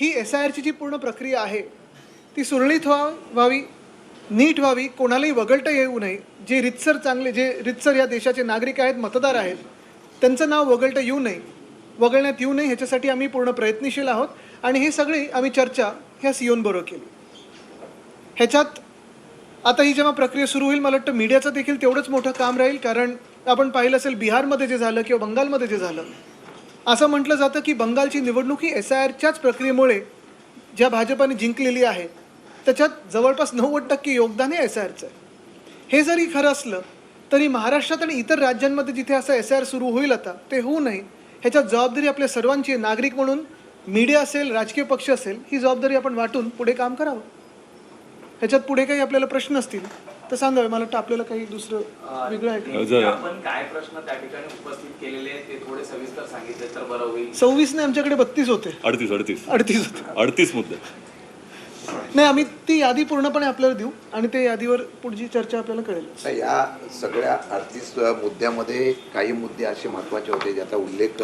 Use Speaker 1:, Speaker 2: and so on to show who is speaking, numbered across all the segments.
Speaker 1: ही SIRची जी पूर्ण प्रक्रिया आहे ती सुरळीत व्हावी, नीट व्हावी, कोणालाही वगळता येऊ नये. जे रितसर या देशाचे नागरिक आहेत, मतदार आहेत, त्यांचं नाव वगळण्यात येऊ नये ह्याच्यासाठी आम्ही पूर्ण प्रयत्नशील आहोत. आणि हे सगळी आम्ही चर्चा ह्या CEOंबरोबर केली. ह्याच्यात आता ही जेव्हा प्रक्रिया सुरू होईल, मला वाटतं मीडियाचं देखील तेवढंच मोठं काम राहील. कारण आपण पाहिलं असेल बिहारमध्ये जे झालं किंवा बंगालमध्ये जे झालं, असं म्हटलं जातं की बंगालची निवडणूक ही SIRच्याच प्रक्रियेमुळे ज्या भाजपाने जिंकलेली आहे त्याच्यात जवळपास 90% योगदान हे SIRचं आहे. हे जरी खरं असलं तरी महाराष्ट्रात आणि इतर राज्यांमध्ये जिथे असं SIR सुरू होईल आता ते होऊ नये ह्याच्यात जबाबदारी आपल्या सर्वांची आहे. नागरिक म्हणून मीडिया असेल, राजकीय पक्ष असेल, ही जबाबदारी आपण वाटून पुढे काम करावं. ह्याच्यात पुढे काही आपल्याला प्रश्न असतील तर सांगावे. मला वाटतं आपल्याला काही दुसरं वेगळं आहे.
Speaker 2: आपण काय प्रश्न त्या ठिकाणी उपस्थित केलेले ते थोडे सविस्तर सांगितले तर बरं होईल.
Speaker 1: 26 नाही, आमच्याकडे 32 होते. 38 होते.
Speaker 3: 38 मुद्दे
Speaker 1: नाही, आम्ही ती यादी पूर्णपणे आपल्याला देऊ आणि त्या यादीवर पुढची चर्चा आपल्याला कळेल.
Speaker 4: या सगळ्या 38 मुद्द्यामध्ये काही मुद्दे असे महत्त्वाचे होते ज्याचा उल्लेख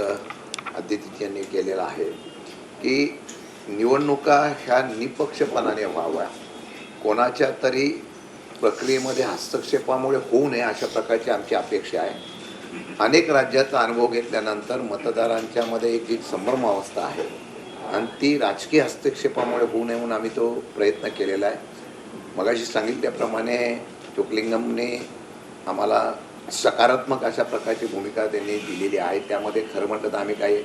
Speaker 4: अदिती यांनी केलेला आहे की निवडणुका ह्या निपक्षपणाने व्हाव्या, कोणाच्या तरी प्रक्रियेमध्ये हस्तक्षेपामुळे होऊ नये अशा प्रकारची आमची अपेक्षा आहे. अनेक राज्याचा अनुभव घेतल्यानंतर मतदारांच्या मध्ये एक जी संभ्रम अवस्था आहे आणि ती राजकीय हस्तक्षेपामुळे होऊ नये म्हणून आम्ही तो प्रयत्न केलेला आहे. मगाशी सांगितल्याप्रमाणे चोकलिंगमने आम्हाला सकारात्मक अशा प्रकारची भूमिका त्यांनी दिलेली आहे. त्यामध्ये खरं म्हटलं तर आम्ही काही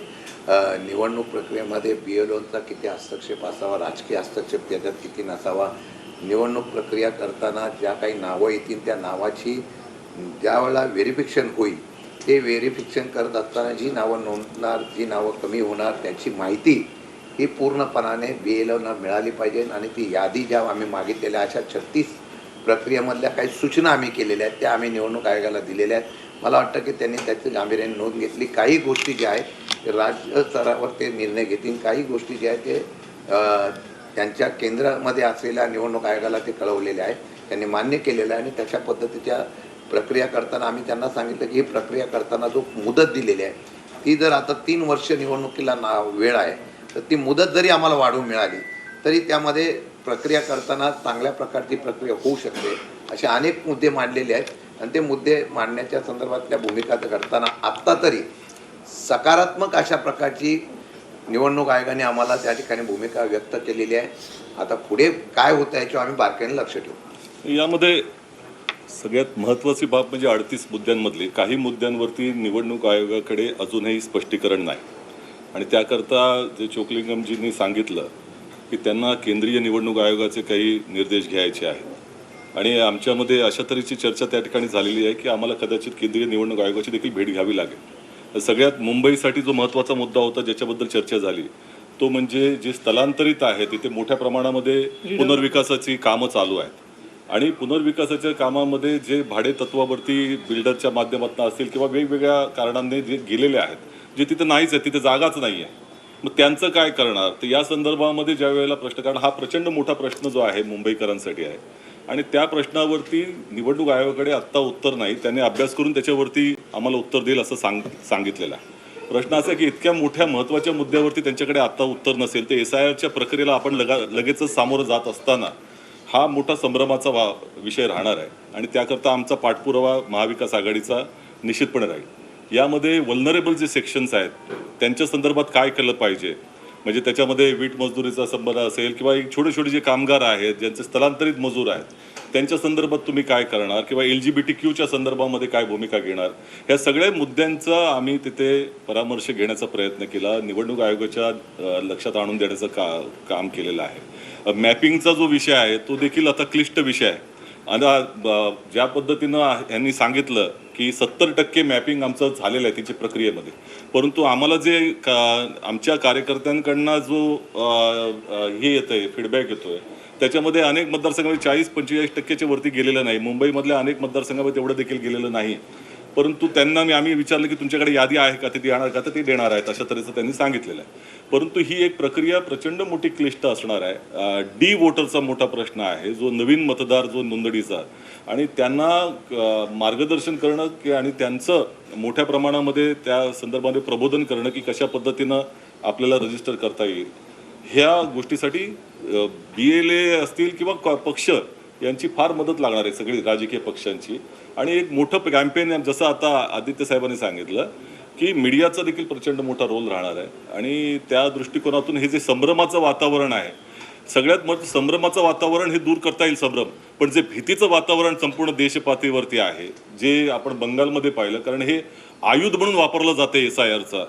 Speaker 4: निवडणूक प्रक्रियेमध्ये BLOंचा किती हस्तक्षेप असावा, राजकीय हस्तक्षेप त्याच्यात किती नसावा, निवडणूक प्रक्रिया करताना ज्या काही नावं येतील त्या नावाची ज्यावेळेला व्हेरिफिकेशन होईल ते व्हेरिफिकेशन करत असताना जी नावं नोंदणार, जी नावं कमी होणार त्याची माहिती ही पूर्णपणाने BLOंना मिळाली पाहिजे. आणि ती यादी ज्या आम्ही मागितलेल्या अशा 36 प्रक्रियेमधल्या काही सूचना आम्ही केलेल्या आहेत त्या आम्ही निवडणूक आयोगाला दिलेल्या आहेत. मला वाटतं की त्यांनी त्याची गांभीर्याने नोंद घेतली. काही गोष्टी ज्या आहेत ते राज्य स्तरावर ते निर्णय घेतील, काही गोष्टी ज्या आहेत ते त्यांच्या केंद्रामध्ये असलेल्या निवडणूक आयोगाला ते कळवलेले आहे, त्यांनी मान्य केलेलं आहे. आणि त्याच्या पद्धतीच्या प्रक्रिया करताना आम्ही त्यांना सांगितलं की ही प्रक्रिया करताना जो मुदत दिलेली आहे ती जर आता 3 वर्ष निवडणुकीला वेळ आहे तर ती मुदत जरी आम्हाला वाढवून मिळाली तरी त्यामध्ये प्रक्रिया करताना चांगल्या प्रकारची प्रक्रिया होऊ शकते. असे अनेक मुद्दे मांडलेले आहेत आणि ते मुद्दे मांडण्याच्या संदर्भातल्या भूमिका करताना आत्ता तरी सकारात्मक अशा प्रकारची निवडणूक आयोगाने आम्हाला त्या ठिकाणी भूमिका व्यक्त केलेली आहे. आता पुढे काय होतं याच्यावर आम्ही बारकाईने लक्ष ठेवू.
Speaker 3: यामध्ये सगळ्यात महत्त्वाची बाब म्हणजे 38 मुद्द्यांमधली काही मुद्द्यांवरती निवडणूक आयोगाकडे अजूनही स्पष्टीकरण नाही. आणि त्याकरता जे चोकलिंगमजींनी सांगितलं की त्यांना केंद्रीय निवडणूक आयोगाचे काही निर्देश घ्यायचे आहेत. आणि आमच्यामध्ये अशा तऱ्हेची चर्चा त्या ठिकाणी झालेली आहे की आम्हाला कदाचित केंद्रीय निवडणूक आयोगाची देखील भेट घ्यावी लागेल. सगळ्यात मुंबईसाठी जो महत्त्वाचा मुद्दा होता ज्याच्याबद्दल चर्चा झाली तो म्हणजे जे स्थलांतरित आहे तिथे मोठ्या प्रमाणामध्ये पुनर्विकासाची कामं चालू आहेत. आणि पुनर्विकासाच्या कामामध्ये जे भाडे तत्वावरती बिल्डरच्या माध्यमातून असतील किंवा वेगवेगळ्या कारणांनी जे गेलेले आहेत जे तिथे नाहीच आहे, तिथे जागाच नाही आहे, मग त्यांचं काय करणार. तर या संदर्भामध्ये ज्या वेळेला प्रश्न, कारण हा प्रचंड मोठा प्रश्न जो आहे मुंबईकरांसाठी आहे आणि त्या प्रश्नावरती निवडणूक आयोगाकडे आत्ता उत्तर नाही. त्यांनी अभ्यास करून त्याच्यावरती आम्हाला उत्तर देईल असं सांगितलेलं आहे. प्रश्न असा की इतक्या मोठ्या महत्त्वाच्या मुद्द्यावरती त्यांच्याकडे आत्ता उत्तर नसेल तर SIRच्या प्रक्रियेला आपण लगेचच सामोरं जात असताना हा मोठा संभ्रमाचा विषय राहणार आहे. आणि त्याकरता आमचा पाठपुरावा महाविकास आघाडीचा निश्चितपणे राहील. यामध्ये वल्नरेबल जे सेक्शन्स आहेत त्यांच्या संदर्भात काय केलं पाहिजे, म्हणजे त्याच्यामध्ये वीट मजुरीचा संबंध असेल किंवा एक छोटे जे कामगार आहेत ज्यांचे स्थलांतरित मजूर आहेत त्यांच्या संदर्भात तुम्ही काय करणार किंवा LGBTQच्या संदर्भामध्ये काय भूमिका घेणार, ह्या सगळ्या मुद्द्यांचा आम्ही तिथे परामर्श घेण्याचा प्रयत्न केला. निवडणूक आयोगाच्या लक्षात आणून देण्याचं काम केलेलं आहे. मॅपिंगचा जो विषय आहे तो देखील आता क्लिष्ट विषय आहे. आता ज्या पद्धतीनं यांनी सांगितलं की 70% मॅपिंग आमचं झालेलं आहे तिच्या प्रक्रियेमध्ये, परंतु आम्हाला जे आमच्या कार्यकर्त्यांकडनं जो हे येतं आहे फीडबॅक येतो आहे त्याच्यामध्ये अनेक मतदारसंघामध्ये 40-45% वरती गेलेलं नाही. मुंबईमधल्या अनेक मतदारसंघामध्ये तेवढं देखील गेलेलं नाही. परंतु त्यांना आम्ही विचारलं की तुमच्याकडे यादी आहे का, ते देणार का, तर ते देणार आहेत अशा तऱ्हेचं त्यांनी सांगितलेलं आहे. परंतु ही एक प्रक्रिया प्रचंड मोठी क्लिष्ट असणार आहे. डी वोटरचा मोठा प्रश्न आहे, जो नवीन मतदार जो नोंदणीचा, आणि त्यांना मार्गदर्शन करणं आणि त्यांचं मोठ्या प्रमाणामध्ये त्या संदर्भामध्ये प्रबोधन करणं की कशा पद्धतीनं आपल्याला रजिस्टर करता येईल. ह्या गोष्टीसाठी BLA असतील किंवा पक्ष यांची फार मदत लागणार आहे, सगळी राजकीय पक्षांची. आणि एक मोठं कॅम्पेन जसं आता आदित्य साहेबांनी सांगितलं की मीडियाचा देखील प्रचंड मोठा रोल राहणार आहे. आणि त्या दृष्टिकोनातून हे जे संभ्रमाचं वातावरण आहे, सगळ्यात मोठं संभ्रमाचं वातावरण हे दूर करता येईल संभ्रम, पण जे भीतीचं वातावरण संपूर्ण देशपातळीवरती आहे, जे आपण बंगालमध्ये पाहिलं, कारण हे आयुध म्हणून वापरलं जाते SIRचा,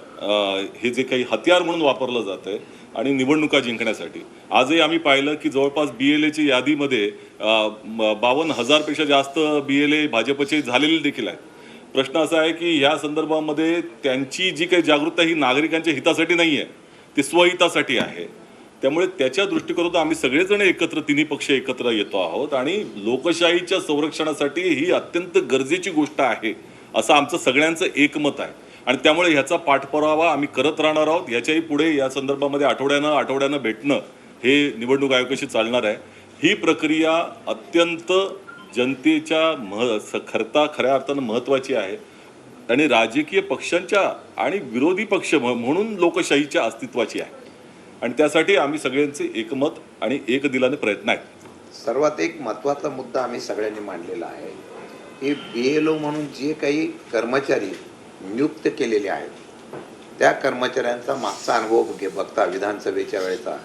Speaker 3: हे जे काही हत्यार म्हणून वापरलं जातंय आणि निवडणुका जिंकण्यासाठी. आजही आम्ही पाहिलं की जवळपास BLAची यादीमध्ये 52,000पेक्षा जास्त BLA भाजपचे झालेले देखील आहेत. प्रश्न असा आहे की ह्या संदर्भामध्ये त्यांची जी काही जागरूकता ही नागरिकांच्या हितासाठी नाही आहे, ती स्वहितासाठी आहे. त्यामुळे त्याच्या दृष्टिकोनातून आम्ही सगळेजण एकत्र, तिन्ही पक्ष एकत्र येतो आहोत आणि लोकशाहीच्या संरक्षणासाठी ही अत्यंत गरजेची गोष्ट आहे असं आमचं सगळ्यांचं एकमत आहे. आणि त्यामुळे ह्याचा पाठपुरावा आम्ही करत राहणार आहोत. ह्याच्याही पुढे या संदर्भामध्ये आठवड्यानं भेटणं हे निवडणूक आयोगाशी चालणार आहे. ही प्रक्रिया अत्यंत जनतेच्या खऱ्या अर्थानं महत्त्वाची आहे आणि राजकीय पक्षांच्या आणि विरोधी पक्ष म्हणून लोकशाहीच्या अस्तित्वाची आहे. आणि त्यासाठी आम्ही सगळ्यांचे एकमत आणि एकदिलाने प्रयत्न आहेत.
Speaker 4: सर्वात एक महत्त्वाचा मुद्दा आम्ही सगळ्यांनी मांडलेला आहे की BLO म्हणून जे काही कर्मचारी नियुक्त केलेले आहेत, त्या कर्मचाऱ्यांचा मागचा अनुभव बघता विधानसभेच्या वेळेचा,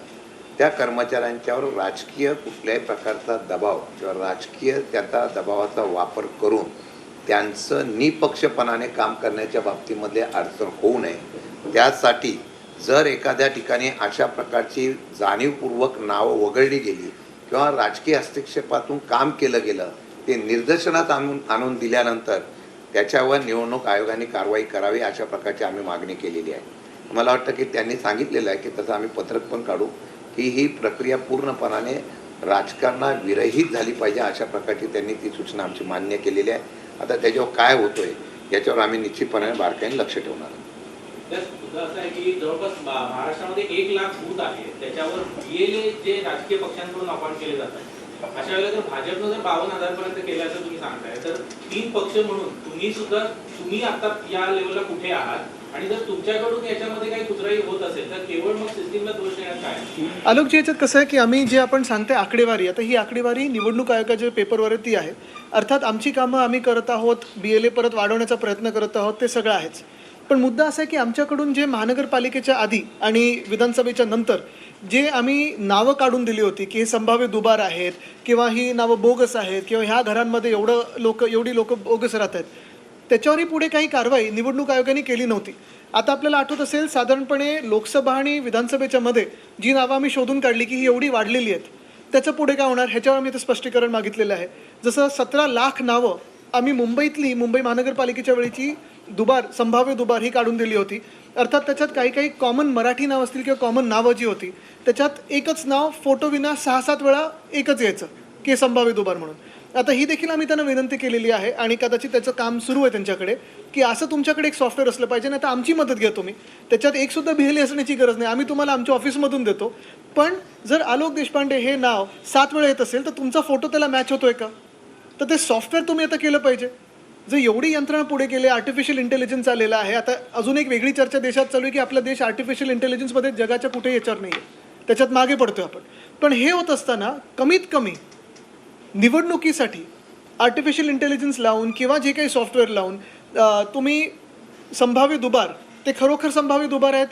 Speaker 4: त्या कर्मचाऱ्यांच्यावर राजकीय कुठल्याही प्रकारचा दबाव किंवा राजकीय त्याचा दबावाचा वापर करून त्यांचं निपक्षपणाने काम करण्याच्या बाबतीमध्ये अडचण होऊ नये, त्यासाठी जर एखाद्या ठिकाणी अशा प्रकारची जाणीवपूर्वक नावं वगळली गेली किंवा राजकीय हस्तक्षेपातून काम केलं गेलं, ते निदर्शनात आणून दिल्यानंतर त्याच्यावर निवडणूक आयोगाने कारवाई करावी अशा प्रकारची आम्ही मागणी केलेली आहे. मला वाटतं की त्यांनी सांगितलेलं आहे की तसं आम्ही पत्रक पण काढू की ही प्रक्रिया पूर्णपणाने राजकारणाविरहित झाली पाहिजे अशा प्रकारची त्यांनी ती सूचना आमची मान्य केलेली आहे. आता त्याच्यावर काय होतोय याच्यावर आम्ही निश्चितपणे बारकाईने लक्ष ठेवणार आहोत.
Speaker 5: मुद्दा असा आहे की जवळपास महाराष्ट्रामध्ये 1 लाख बूथ आहे, त्याच्यावर BLA जे राजकीय पक्षांकडून अपॉइंट केले जातात. अशा वेळेला जर भाजपनं जर 52,000 पर्यंत केलं असं तुम्ही सांगताय, तर 3 पक्ष म्हणून तुम्ही आता या लेवलला कुठे आहात आणि जर तुमच्याकडून याच्यामध्ये काही कुचराई होत असेल तर केवळ मग सिस्टीमला दोष देण्यात काय?
Speaker 1: आलोकजी, याच्यात कसं आहे की आम्ही जे आपण सांगते आकडेवारी, आता ही आकडेवारी निवडणूक आयोगाच्या पेपरवरती आहे. अर्थात आमची कामं आम्ही करत आहोत, BLA परत वाढवण्याचा प्रयत्न करत आहोत, ते सगळं आहेच. पण मुद्दा असा आहे की आमच्याकडून जे महानगरपालिकेच्या आधी आणि विधानसभेच्या नंतर जे आम्ही नावं काढून दिली होती की हे संभाव्य दुबार आहेत किंवा ही नावं बोगस आहेत किंवा ह्या घरांमध्ये एवढी लोक बोगस राहत आहेत, त्याच्यावरही पुढे काही कारवाई निवडणूक आयोगाने केली नव्हती. आता आपल्याला आठवत असेल, साधारणपणे लोकसभा आणि विधानसभेच्या मध्ये जी नावं आम्ही शोधून काढली की ही एवढी वाढलेली आहेत, त्याचं पुढे काय होणार ह्याच्यावर आम्ही ते स्पष्टीकरण मागितलेलं आहे. जसं 17 लाख नावं आम्ही मुंबई महानगरपालिकेच्या वेळीची संभाव्य दुबार ही काढून दिली होती. अर्थात त्याच्यात काही कॉमन मराठी नाव असतील किंवा कॉमन नावं जी होती त्याच्यात एकच नाव फोटोविना 6-7 वेळा एकच यायचं की संभाव्य दुबार म्हणून. आता ही देखील आम्ही त्यांना विनंती केलेली आहे आणि कदाचित त्याचं काम सुरू आहे त्यांच्याकडे की असं तुमच्याकडे एक सॉफ्टवेअर असलं पाहिजे. नाही तर आमची मदत घ्या तुम्ही, त्याच्यात एकसुद्धा BLA असण्याची गरज नाही, आम्ही तुम्हाला आमच्या ऑफिसमधून देतो. पण जर आलोक देशपांडे हे नाव 7 वेळा येत असेल तर तुमचा फोटो त्याला मॅच होतोय का, तर ते सॉफ्टवेअर तुम्ही आता केलं पाहिजे. जर एवढी यंत्रणा पुढे गेली, आर्टिफिशियल इंटेलिजन्स आलेला आहे. आता अजून एक वेगळी चर्चा देशात चालू आहे की आपला देश आर्टिफिशियल इंटेलिजन्समध्ये जगाच्या कुठेही याच्यावर नाही आहे, त्याच्यात मागे पडतोय आपण. पण हे होत असताना कमीत कमी निवडणुकीसाठी आर्टिफिशियल इंटेलिजन्स लावून किंवा जे काही सॉफ्टवेअर लावून तुम्ही संभाव्य दुबार, ते खरोखर संभाव्य दुबार आहेत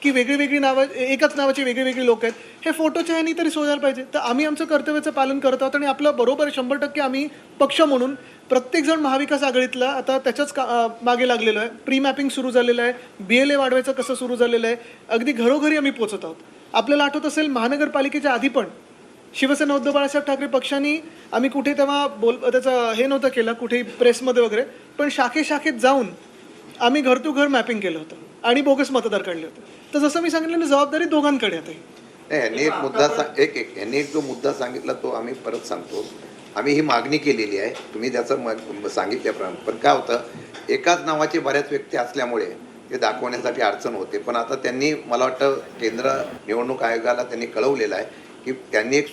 Speaker 1: की वेगळी नावं, एकाच नावाचे वेगळी लोक आहेत, हे फोटोच्या ह्यानी तरी शोधायला पाहिजे. तर आम्ही आमचं कर्तव्याचं पालन करत आहोत आणि आपलं बरोबर 100% आम्ही पक्ष म्हणून प्रत्येकजण महाविकास आघाडीतला आता त्याच्याच मागे लागलेलो आहे. प्री मॅपिंग सुरू झालेलं आहे, BLA वाढवायचं कसं सुरू झालेलं आहे, अगदी घरोघरी आम्ही पोचत आहोत. आपल्याला आठवत असेल महानगरपालिकेच्या आधी पण शिवसेना उद्धव बाळासाहेब ठाकरे पक्षांनी आम्ही कुठे तेव्हा त्याचं हे नव्हतं केलं कुठे प्रेसमध्ये वगैरे, पण शाखेत जाऊन आम्ही घर टू घर मॅपिंग केलं होतं आणि बोगस मतदार काढले होते. तर जसं मी सांगितलं, जबाबदारी दोघांकडे आता.
Speaker 4: यांनी एक मुद्दा यांनी एक जो मुद्दा सांगितला तो आम्ही परत सांगतो. आम्ही ही मागणी केलेली आहे, तुम्ही त्याचं सांगितल्याप्रमाणे. पण काय होतं, एकाच नावाचे बऱ्याच व्यक्ती असल्यामुळे ते दाखवण्यासाठी अडचण होते. पण आता त्यांनी, मला वाटतं केंद्र निवडणूक आयोगाला त्यांनी कळवलेलं आहे की त्यांनी एक